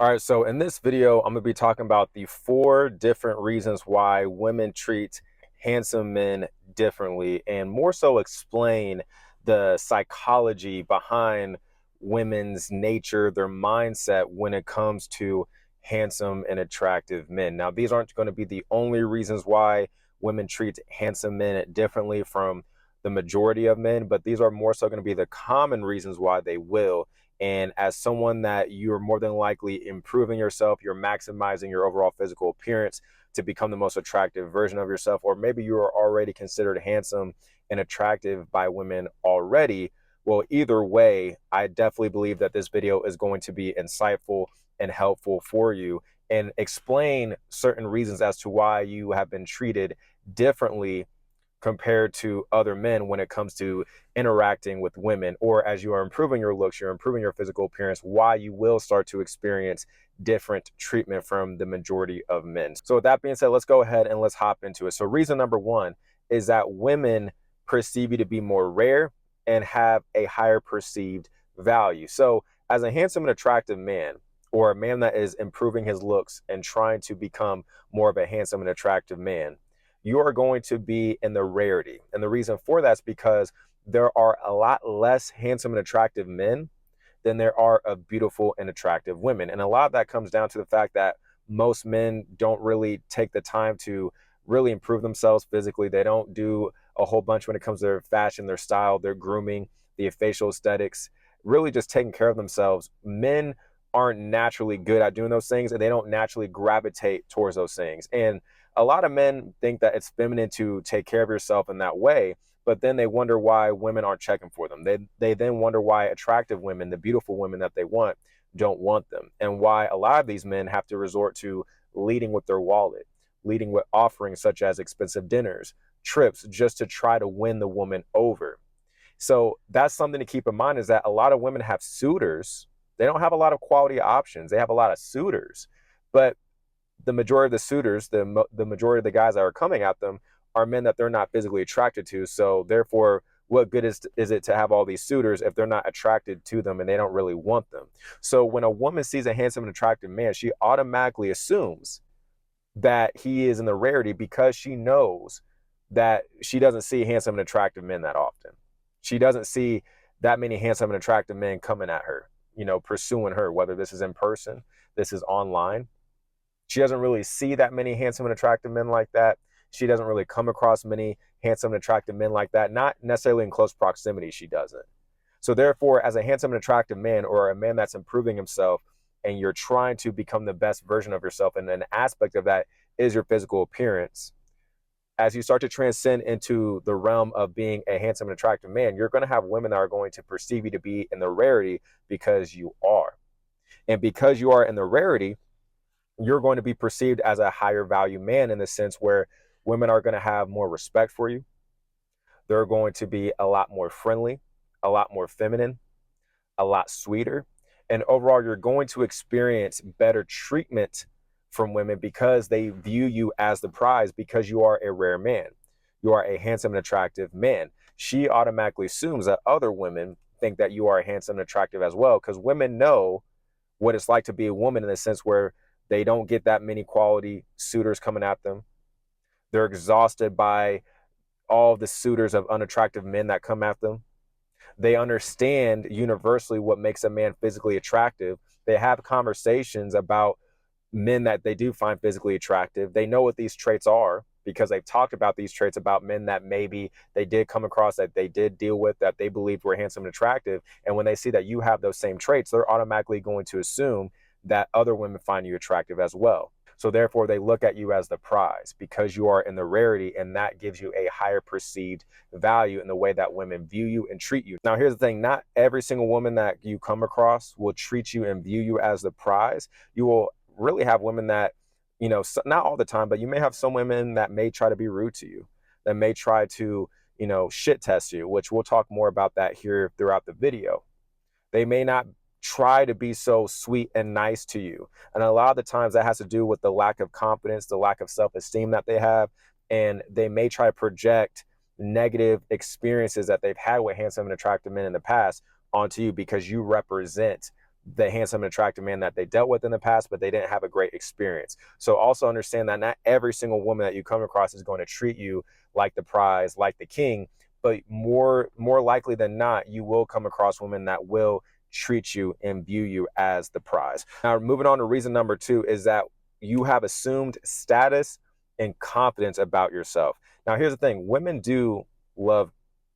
All right, so in this video, I'm going to be talking about the 4 different reasons why women treat handsome men differently, and more so explain the psychology behind women's nature, their mindset when it comes to handsome and attractive men. Now, these aren't going to be the only reasons why women treat handsome men differently from the majority of men, but these are more so going to be the common reasons why they will. And as someone that you're more than likely improving yourself, you're maximizing your overall physical appearance to become the most attractive version of yourself, or maybe you are already considered handsome and attractive by women already. Well, either way, I definitely believe that this video is going to be insightful and helpful for you and explain certain reasons as to why you have been treated differently compared to other men when it comes to interacting with women, or as you are improving your looks, you're improving your physical appearance, why you will start to experience different treatment from the majority of men. So with that being said, let's go ahead and let's hop into it. So reason number 1 is that women perceive you to be more rare and have a higher perceived value. So as a handsome and attractive man, or a man that is improving his looks and trying to become more of a handsome and attractive man, you are going to be in the rarity. And the reason for that is because there are a lot less handsome and attractive men than there are of beautiful and attractive women. And a lot of that comes down to the fact that most men don't really take the time to really improve themselves physically. They don't do a whole bunch when it comes to their fashion, their style, their grooming, the facial aesthetics, really just taking care of themselves. Men aren't naturally good at doing those things, and they don't naturally gravitate towards those things. And a lot of men think that it's feminine to take care of yourself in that way, but then they wonder why women aren't checking for them. They then wonder why attractive women, the beautiful women that they want, don't want them, and why a lot of these men have to resort to leading with their wallet, leading with offerings such as expensive dinners, trips, just to try to win the woman over. So that's something to keep in mind, is that a lot of women have suitors. They don't have a lot of quality options. They have a lot of suitors, but the majority of the suitors, the majority of the guys that are coming at them are men that they're not physically attracted to. So therefore, what good is it to have all these suitors if they're not attracted to them and they don't really want them? So when a woman sees a handsome and attractive man, she automatically assumes that he is in the rarity, because she knows that she doesn't see handsome and attractive men that often. She doesn't see that many handsome and attractive men coming at her, pursuing her, whether this is in person, this is online. She doesn't really see that many handsome and attractive men like that. She doesn't really come across many handsome and attractive men like that, not necessarily in close proximity. She doesn't. So therefore, as a handsome and attractive man, or a man that's improving himself, and you're trying to become the best version of yourself, and an aspect of that is your physical appearance, as you start to transcend into the realm of being a handsome and attractive man, you're going to have women that are going to perceive you to be in the rarity, because you are. And because you are in the rarity, you're going to be perceived as a higher value man, in the sense where women are going to have more respect for you. They're going to be a lot more friendly, a lot more feminine, a lot sweeter. And overall, you're going to experience better treatment from women, because they view you as the prize, because you are a rare man. You are a handsome and attractive man. She automatically assumes that other women think that you are handsome and attractive as well, because women know what it's like to be a woman, in the sense where they don't get that many quality suitors coming at them. They're exhausted by all the suitors of unattractive men that come at them. They understand universally what makes a man physically attractive. They have conversations about men that they do find physically attractive. They know what these traits are, because they've talked about these traits about men that maybe they did come across, that they did deal with, that they believed were handsome and attractive. And when they see that you have those same traits, they're automatically going to assume that other women find you attractive as well. So therefore, they look at you as the prize, because you are in the rarity, and that gives you a higher perceived value in the way that women view you and treat you. Now, here's the thing. Not every single woman that you come across will treat you and view you as the prize. You will really have women that, not all the time, but you may have some women that may try to be rude to you, that may try to, shit test you, which we'll talk more about that here throughout the video. They may not try to be so sweet and nice to you. And a lot of the times that has to do with the lack of confidence, the lack of self-esteem that they have. And they may try to project negative experiences that they've had with handsome and attractive men in the past onto you, because you represent the handsome and attractive man that they dealt with in the past, but they didn't have a great experience. So also understand that not every single woman that you come across is going to treat you like the prize, like the king, but more likely than not, you will come across women that will treat you and view you as the prize. Now, moving on to reason number 2 is that you have assumed status and confidence about yourself. Now, here's the thing. Women do love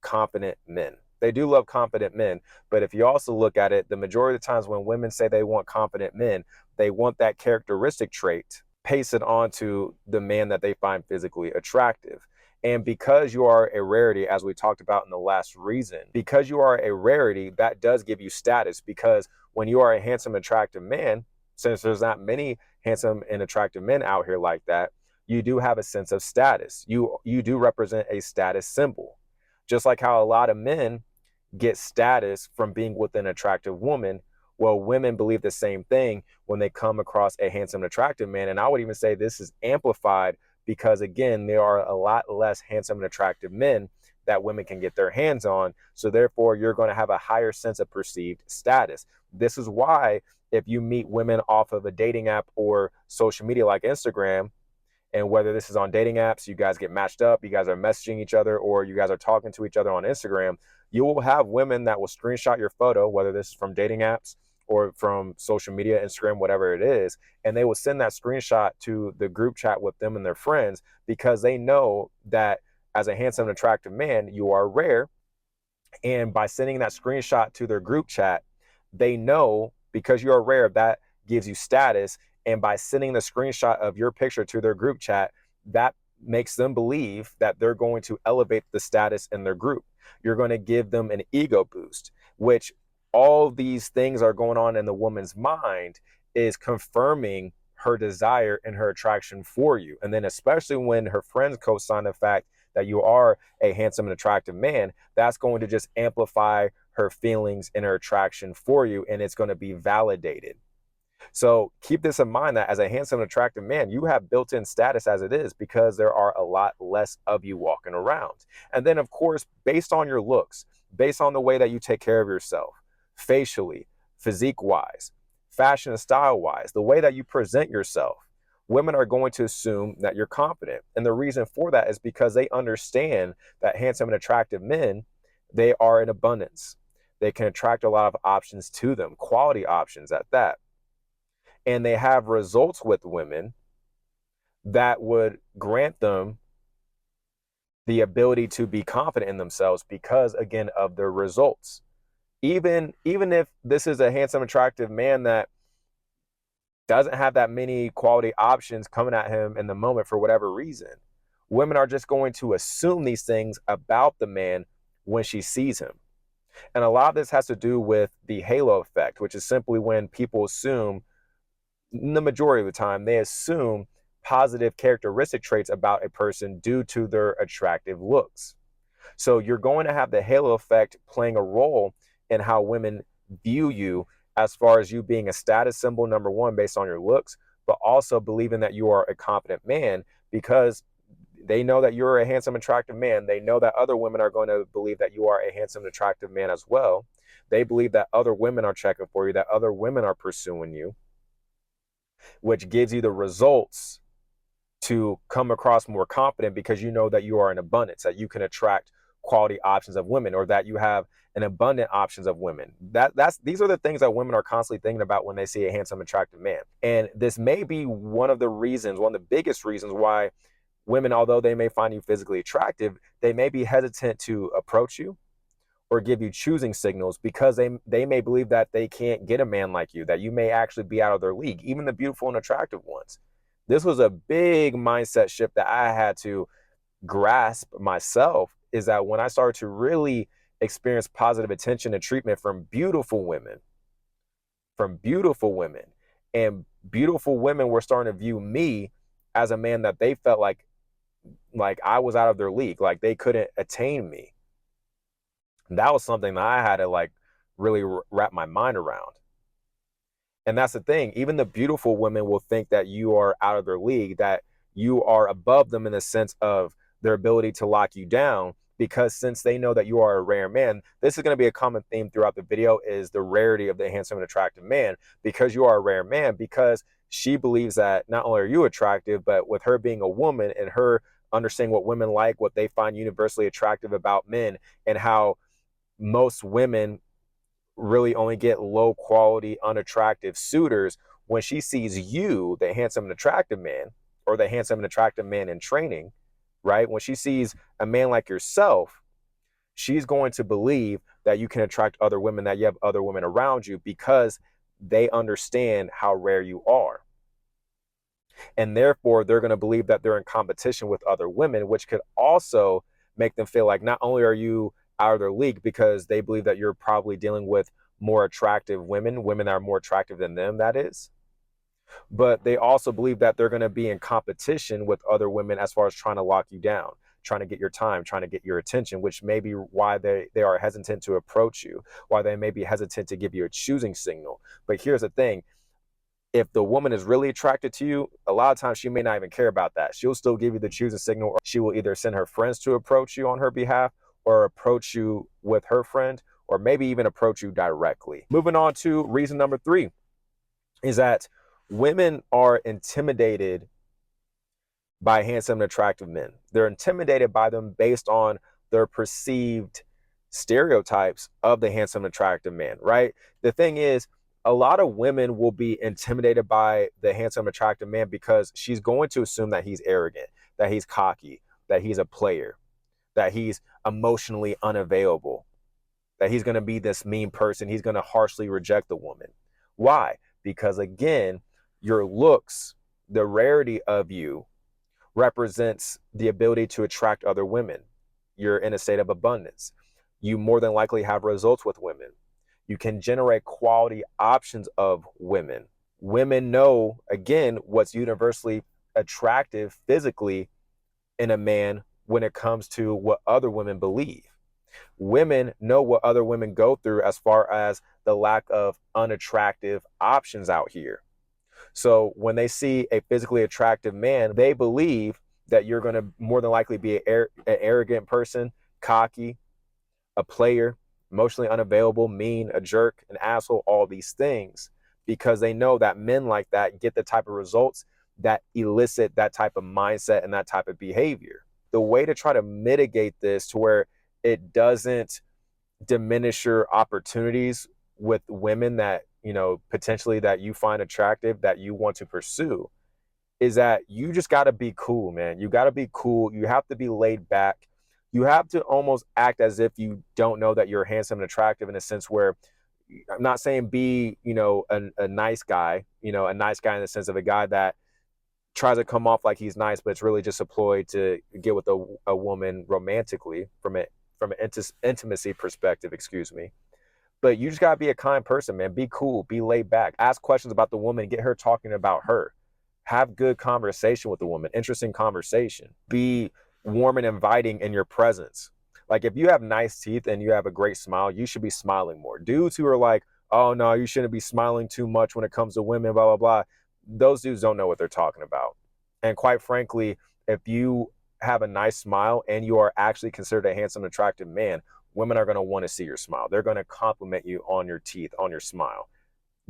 confident men. They do love confident men. But if you also look at it, the majority of the times when women say they want confident men, they want that characteristic trait pasted onto the man that they find physically attractive. And because you are a rarity, as we talked about in the last reason, because you are a rarity, that does give you status. Because when you are a handsome, attractive man, since there's not many handsome and attractive men out here like that, you do have a sense of status. You do represent a status symbol. Just like how a lot of men get status from being with an attractive woman, well, women believe the same thing when they come across a handsome, attractive man. And I would even say this is amplified because, again, there are a lot less handsome and attractive men that women can get their hands on. So therefore, you're going to have a higher sense of perceived status. This is why if you meet women off of a dating app or social media like Instagram, and whether this is on dating apps, you guys get matched up, you guys are messaging each other, or you guys are talking to each other on Instagram, you will have women that will screenshot your photo, whether this is from dating apps or from social media, Instagram, whatever it is, and they will send that screenshot to the group chat with them and their friends because they know that as a handsome and attractive man, you are rare. And by sending that screenshot to their group chat, they know because you're rare, that gives you status. And by sending the screenshot of your picture to their group chat, that makes them believe that they're going to elevate the status in their group. You're going to give them an ego boost, which all these things are going on in the woman's mind is confirming her desire and her attraction for you. And then especially when her friends co-sign the fact that you are a handsome and attractive man, that's going to just amplify her feelings and her attraction for you, and it's going to be validated. So keep this in mind that as a handsome and attractive man, you have built-in status as it is because there are a lot less of you walking around. And then, of course, based on your looks, based on the way that you take care of yourself, facially, physique-wise, fashion and style-wise, the way that you present yourself, women are going to assume that you're confident. And the reason for that is because they understand that handsome and attractive men, they are in abundance. They can attract a lot of options to them, quality options at that. And they have results with women that would grant them the ability to be confident in themselves because, again, of their results. Even if this is a handsome, attractive man that doesn't have that many quality options coming at him in the moment for whatever reason, women are just going to assume these things about the man when she sees him. And a lot of this has to do with the halo effect, which is simply when people assume, the majority of the time, they assume positive characteristic traits about a person due to their attractive looks. So you're going to have the halo effect playing a role in how women view you, as far as you being a status symbol, number one, based on your looks, but also believing that you are a confident man because they know that you're a handsome, attractive man. They know that other women are going to believe that you are a handsome, attractive man as well. They believe that other women are checking for you, that other women are pursuing you, which gives you the results to come across more confident because you know that you are in abundance, that you can attract quality options of women, or that you have an abundant options of women. These are the things that women are constantly thinking about when they see a handsome, attractive man. And this may be one of the reasons, one of the biggest reasons why women, although they may find you physically attractive, they may be hesitant to approach you or give you choosing signals because they may believe that they can't get a man like you, that you may actually be out of their league, even the beautiful and attractive ones. This was a big mindset shift that I had to grasp myself, is that when I started to really experience positive attention and treatment from beautiful women, and beautiful women were starting to view me as a man that they felt like I was out of their league, like they couldn't attain me. That was something that I had to really wrap my mind around. And that's the thing. Even the beautiful women will think that you are out of their league, that you are above them in the sense of their ability to lock you down, because since they know that you are a rare man, this is going to be a common theme throughout the video, is the rarity of the handsome and attractive man, because you are a rare man, because she believes that not only are you attractive, but with her being a woman and her understanding what women like, what they find universally attractive about men, and how most women really only get low quality, unattractive suitors. When she sees you, the handsome and attractive man, or the handsome and attractive man in training, right? When she sees a man like yourself, she's going to believe that you can attract other women, that you have other women around you, because they understand how rare you are. And therefore, they're going to believe that they're in competition with other women, which could also make them feel like not only are you out of their league, because they believe that you're probably dealing with more attractive women, women that are more attractive than them, that is. But they also believe that they're going to be in competition with other women as far as trying to lock you down, trying to get your time, trying to get your attention, which may be why they are hesitant to approach you, why they may be hesitant to give you a choosing signal. But here's the thing. If the woman is really attracted to you, a lot of times she may not even care about that. She'll still give you the choosing signal, or she will either send her friends to approach you on her behalf, or approach you with her friend, or maybe even approach you directly. Moving on to reason number 3 is that women are intimidated by handsome and attractive men. They're intimidated by them based on their perceived stereotypes of the handsome and attractive man, right? The thing is, a lot of women will be intimidated by the handsome, attractive man because she's going to assume that he's arrogant, that he's cocky, that he's a player, that he's emotionally unavailable, that he's going to be this mean person. He's going to harshly reject the woman. Why? Because again, your looks, the rarity of you, represents the ability to attract other women. You're in a state of abundance. You more than likely have results with women. You can generate quality options of women. Women know, again, what's universally attractive physically in a man when it comes to what other women believe. Women know what other women go through as far as the lack of unattractive options out here. So when they see a physically attractive man, they believe that you're going to more than likely be an arrogant person, cocky, a player, emotionally unavailable, mean, a jerk, an asshole, all these things, because they know that men like that get the type of results that elicit that type of mindset and that type of behavior. The way to try to mitigate this to where it doesn't diminish your opportunities with women that, potentially that you find attractive, that you want to pursue, is that you just got to be cool, man. You got to be cool. You have to be laid back. You have to almost act as if you don't know that you're handsome and attractive, in a sense where, I'm not saying be, a nice guy, a nice guy in the sense of a guy that tries to come off like he's nice, but it's really just a ploy to get with a woman romantically from an intimacy perspective, excuse me. But you just gotta be a kind person, man. Be cool, be laid back. Ask questions about the woman, get her talking about her. Have good conversation with the woman, interesting conversation. Be warm and inviting in your presence. Like if you have nice teeth and you have a great smile, you should be smiling more. Dudes who are like, oh no, you shouldn't be smiling too much when it comes to women, blah, blah, blah. Those dudes don't know what they're talking about. And quite frankly, if you have a nice smile and you are actually considered a handsome, attractive man, women are going to want to see your smile. They're going to compliment you on your teeth, on your smile.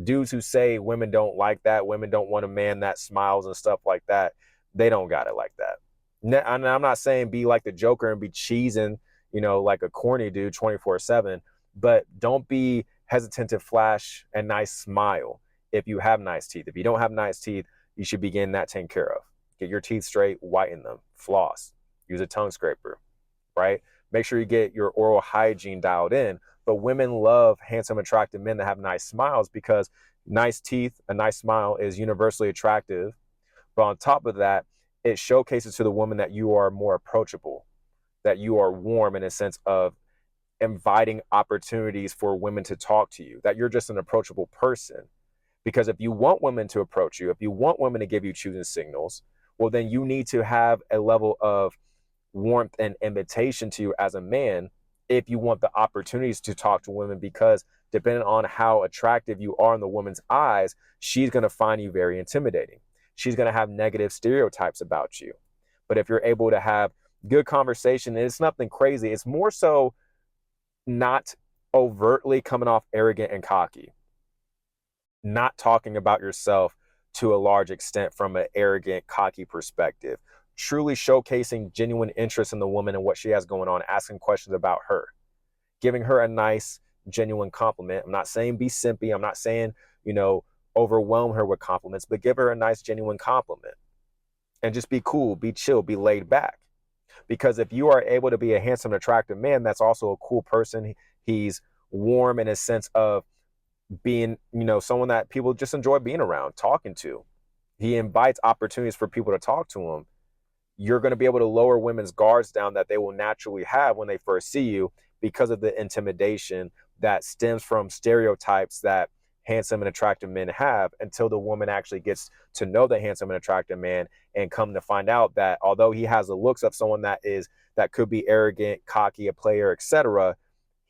Dudes who say women don't like that, women don't want a man that smiles and stuff like that, they don't got it like that. And I'm not saying be like the Joker and be cheesing, like a corny dude 24/7, but don't be hesitant to flash a nice smile if you have nice teeth. If you don't have nice teeth, you should be getting that taken care of. Get your teeth straight, whiten them, floss, use a tongue scraper, right? Make sure you get your oral hygiene dialed in. But women love handsome, attractive men that have nice smiles, because nice teeth, a nice smile is universally attractive. But on top of that, it showcases to the woman that you are more approachable, that you are warm in a sense of inviting opportunities for women to talk to you, that you're just an approachable person. Because if you want women to approach you, if you want women to give you choosing signals, well, then you need to have a level of warmth and invitation to you as a man if you want the opportunities to talk to women, because depending on how attractive you are in the woman's eyes, she's going to find you very intimidating. She's going to have negative stereotypes about you. But if you're able to have good conversation. And it's nothing crazy. It's more so not overtly coming off arrogant and cocky, not talking about yourself to a large extent from an arrogant, cocky perspective, truly showcasing genuine interest in the woman and what she has going on, asking questions about her, giving her a nice, genuine compliment. I'm not saying be simpy. I'm not saying, overwhelm her with compliments, but give her a nice, genuine compliment and just be cool, be chill, be laid back. Because if you are able to be a handsome, attractive man, that's also a cool person. He's warm in a sense of being, someone that people just enjoy being around, talking to. He invites opportunities for people to talk to him. You're going to be able to lower women's guards down that they will naturally have when they first see you because of the intimidation that stems from stereotypes that handsome and attractive men have, until the woman actually gets to know the handsome and attractive man and come to find out that although he has the looks of someone that could be arrogant, cocky, a player, etc.,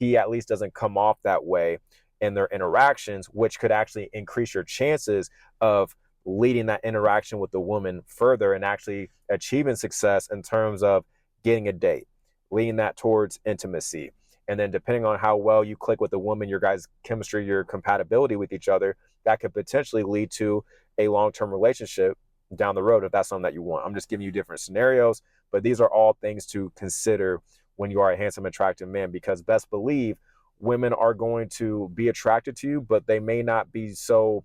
he at least doesn't come off that way in their interactions, which could actually increase your chances of leading that interaction with the woman further and actually achieving success in terms of getting a date, leading that towards intimacy. And then depending on how well you click with the woman, your guys' chemistry, your compatibility with each other, that could potentially lead to a long-term relationship down the road if that's something that you want. I'm just giving you different scenarios, but these are all things to consider when you are a handsome, attractive man, because best believe women are going to be attracted to you, but they may not be so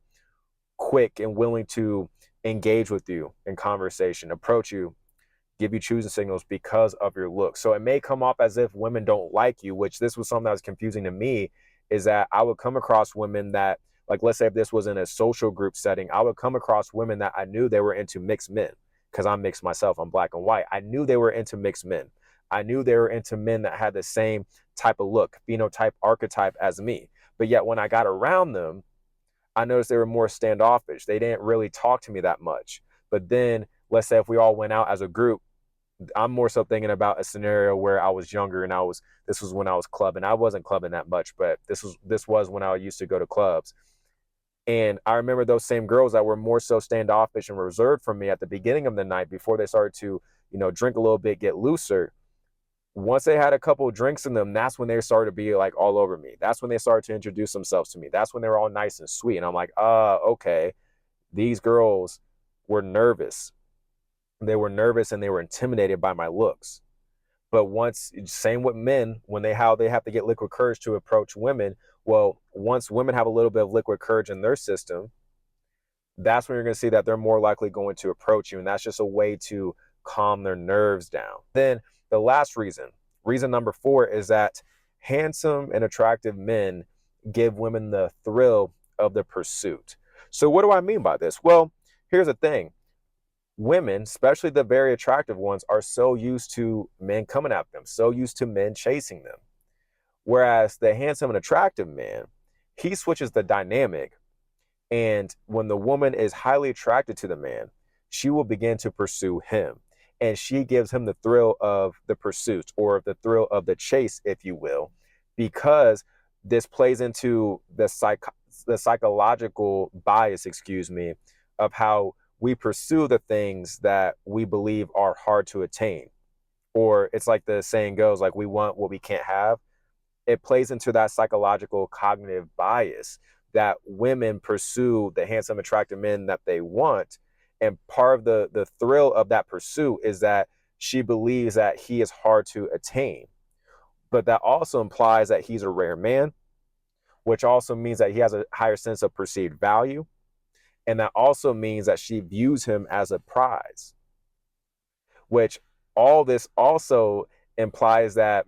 quick and willing to engage with you in conversation, approach you, give you choosing signals because of your look. So it may come off as if women don't like you, which this was something that was confusing to me, is that I would come across women that, like, let's say if this was in a social group setting, I would come across women that I knew they were into mixed men, because I'm mixed myself, I'm black and white. I knew they were into mixed men. I knew they were into men that had the same type of look, phenotype, archetype as me. But yet when I got around them, I noticed they were more standoffish. They didn't really talk to me that much. But then, let's say if we all went out as a group, I'm more so thinking about a scenario where I was younger and this was when I was clubbing. I wasn't clubbing that much, but this was when I used to go to clubs. And I remember those same girls that were more so standoffish and reserved from me at the beginning of the night before they started to, drink a little bit, get looser. Once they had a couple of drinks in them, that's when they started to be like all over me. That's when they started to introduce themselves to me. That's when they were all nice and sweet. And I'm like, okay. These girls were nervous. They were nervous and they were intimidated by my looks. But same with men, how they have to get liquid courage to approach women. Well, once women have a little bit of liquid courage in their system, that's when you're going to see that they're more likely going to approach you. And that's just a way to calm their nerves down. Then the last reason number 4, is that handsome and attractive men give women the thrill of the pursuit. So what do I mean by this? Well, here's the thing. Women, especially the very attractive ones, are so used to men coming at them, so used to men chasing them. Whereas the handsome and attractive man, he switches the dynamic. And when the woman is highly attracted to the man, she will begin to pursue him. And she gives him the thrill of the pursuit, or the thrill of the chase, if you will, because this plays into the psychological bias, of how we pursue the things that we believe are hard to attain. Or it's like the saying goes, like, we want what we can't have. It plays into that psychological cognitive bias that women pursue the handsome, attractive men that they want. And part of the thrill of that pursuit is that she believes that he is hard to attain. But that also implies that he's a rare man, which also means that he has a higher sense of perceived value. And that also means that she views him as a prize, which all this also implies that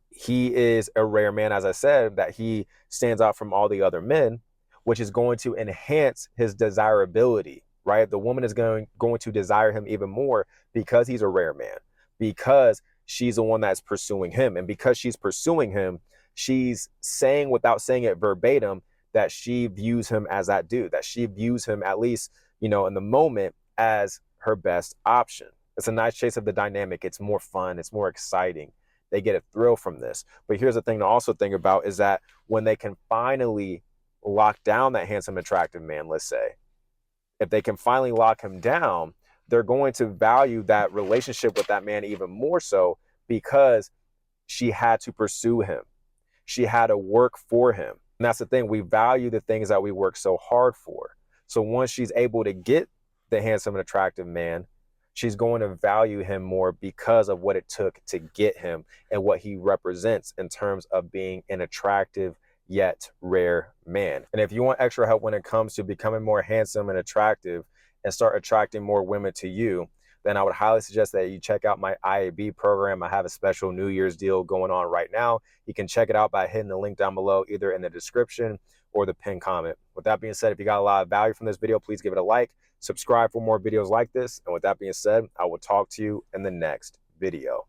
he is a rare man, as I said, that he stands out from all the other men, which is going to enhance his desirability, right? The woman is going to desire him even more because he's a rare man, because she's the one that's pursuing him. And because she's pursuing him, she's saying, without saying it verbatim, that she views him as that dude, that she views him, at least, in the moment, as her best option. It's a nice chase of the dynamic. It's more fun. It's more exciting. They get a thrill from this. But here's the thing to also think about, is that when they can finally lock down that handsome, attractive man, let's say, if they can finally lock him down, they're going to value that relationship with that man even more so because she had to pursue him. She had to work for him. And that's the thing. We value the things that we work so hard for. So once she's able to get the handsome and attractive man, she's going to value him more because of what it took to get him and what he represents in terms of being an attractive yet rare man. And if you want extra help when it comes to becoming more handsome and attractive and start attracting more women to you, then I would highly suggest that you check out my IAB program. I have a special New Year's deal going on right now. You can check it out by hitting the link down below, either in the description or the pinned comment. With that being said, if you got a lot of value from this video, please give it a like, subscribe for more videos like this. And with that being said, I will talk to you in the next video.